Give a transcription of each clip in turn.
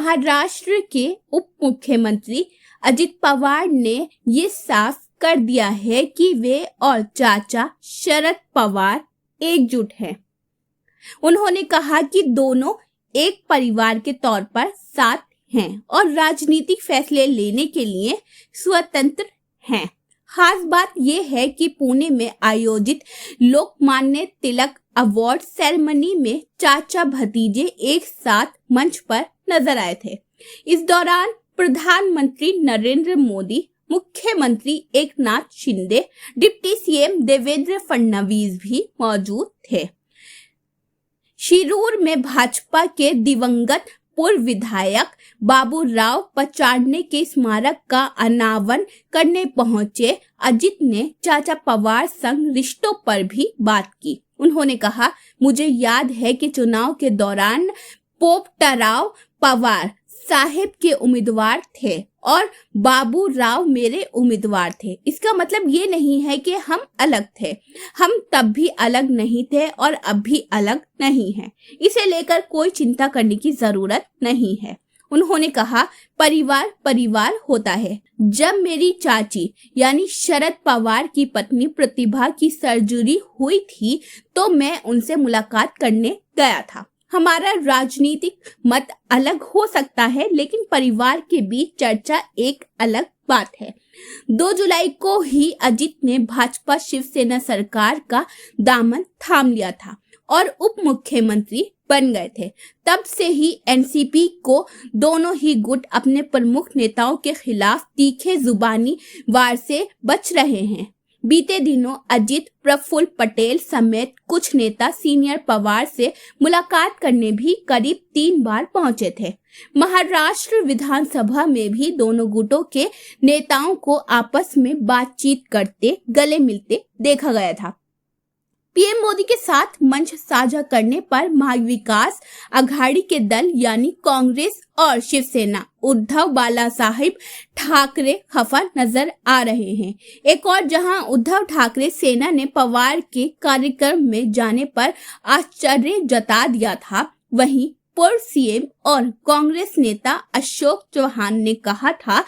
महाराष्ट्र के उप मुख्यमंत्री अजित पवार ने ये साफ कर दिया है कि वे और चाचा शरद पवार एकजुट हैं। उन्होंने कहा कि दोनों एक परिवार के तौर पर साथ हैं और राजनीतिक फैसले लेने के लिए स्वतंत्र हैं। खास बात यह है कि पुणे में आयोजित लोकमान्य तिलक अवार्ड सेरेमनी में चाचा भतीजे एक साथ मंच पर नजर आए थे। इस दौरान प्रधानमंत्री नरेंद्र मोदी, मुख्यमंत्री एकनाथ शिंदे, डिप्टी सीएम देवेंद्र फडणवीस भी मौजूद थे। शिरूर में भाजपा के दिवंगत पूर्व विधायक बाबूराव पचारने के स्मारक का अनावरण करने पहुंचे अजित ने चाचा पवार संग रिश्तों पर भी बात की। उन्होंने कहा, मुझे याद है कि चुनाव के दौरान पोपटराव पवार साहेब के उम्मीदवार थे और बाबू राव मेरे उम्मीदवार थे। इसका मतलब ये नहीं है कि हम अलग थे। हम तब भी अलग नहीं थे और अब भी अलग नहीं हैं। इसे लेकर कोई चिंता करने की जरूरत नहीं है। उन्होंने कहा, परिवार परिवार होता है। जब मेरी चाची यानी शरद पवार की पत्नी प्रतिभा की सर्जरी हुई थी तो मैं उनसे मुलाकात करने गया था। हमारा राजनीतिक मत अलग हो सकता है, लेकिन परिवार के बीच चर्चा एक अलग बात है। 2 जुलाई को ही अजित ने भाजपा शिवसेना सरकार का दामन थाम लिया था और उप मुख्यमंत्री बन गए थे। तब से ही एनसीपी को दोनों ही गुट अपने प्रमुख नेताओं के खिलाफ तीखे जुबानी वार से बच रहे हैं। बीते दिनों अजित, प्रफुल्ल पटेल समेत कुछ नेता सीनियर पवार से मुलाकात करने भी करीब 3 बार पहुंचे थे। महाराष्ट्र विधानसभा में भी दोनों गुटों के नेताओं को आपस में बातचीत करते, गले मिलते देखा गया था। पीएम मोदी के साथ मंच साझा करने पर महाविकास आघाड़ी के दल यानी कांग्रेस और शिवसेना उद्धव बालासाहेब ठाकरे खफा नजर आ रहे हैं। एक और जहां उद्धव ठाकरे सेना ने पवार के कार्यक्रम में जाने पर आश्चर्य जता दिया था, वहीं पूर्व सीएम और कांग्रेस नेता अशोक चौहान ने कहा था,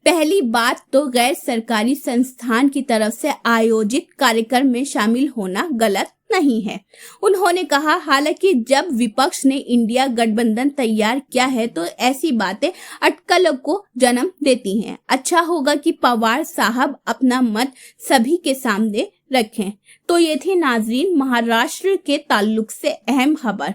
पहली बात तो गैर सरकारी संस्थान की तरफ से आयोजित कार्यक्रम में शामिल होना गलत नहीं है। उन्होंने कहा, हालांकि जब विपक्ष ने इंडिया गठबंधन तैयार किया है तो ऐसी बातें अटकलों को जन्म देती हैं। अच्छा होगा कि पवार साहब अपना मत सभी के सामने रखें। तो ये थी नाजरीन महाराष्ट्र के ताल्लुक से अहम खबर।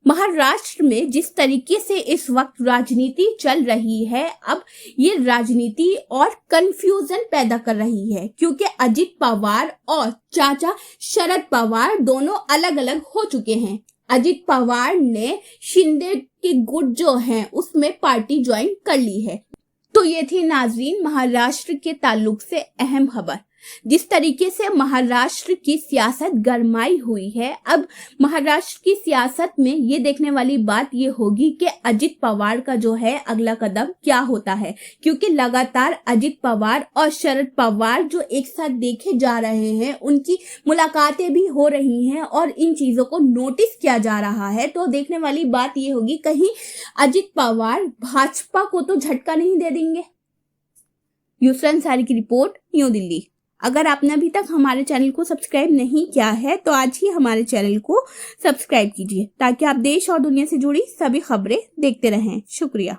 महाराष्ट्र में जिस तरीके से इस वक्त राजनीति चल रही है, अब ये राजनीति और कंफ्यूजन पैदा कर रही है, क्योंकि अजित पवार और चाचा शरद पवार दोनों अलग अलग हो चुके हैं। अजित पवार ने शिंदे के गुट जो हैं उसमें पार्टी ज्वाइन कर ली है। तो ये थी नाजरीन महाराष्ट्र के ताल्लुक से अहम खबर। जिस तरीके से महाराष्ट्र की सियासत गरमाई हुई है, अब महाराष्ट्र की सियासत में ये देखने वाली बात ये होगी कि अजित पवार का जो है अगला कदम क्या होता है, क्योंकि लगातार अजित पवार और शरद पवार जो एक साथ देखे जा रहे हैं, उनकी मुलाकातें भी हो रही हैं और इन चीजों को नोटिस किया जा रहा है। तो देखने वाली बात ये होगी, कहीं अजित पवार भाजपा को तो झटका नहीं दे देंगे। यूसरा अंसारी की रिपोर्ट, न्यू दिल्ली। अगर आपने अभी तक हमारे चैनल को सब्सक्राइब नहीं किया है तो आज ही हमारे चैनल को सब्सक्राइब कीजिए, ताकि आप देश और दुनिया से जुड़ी सभी खबरें देखते रहें। शुक्रिया।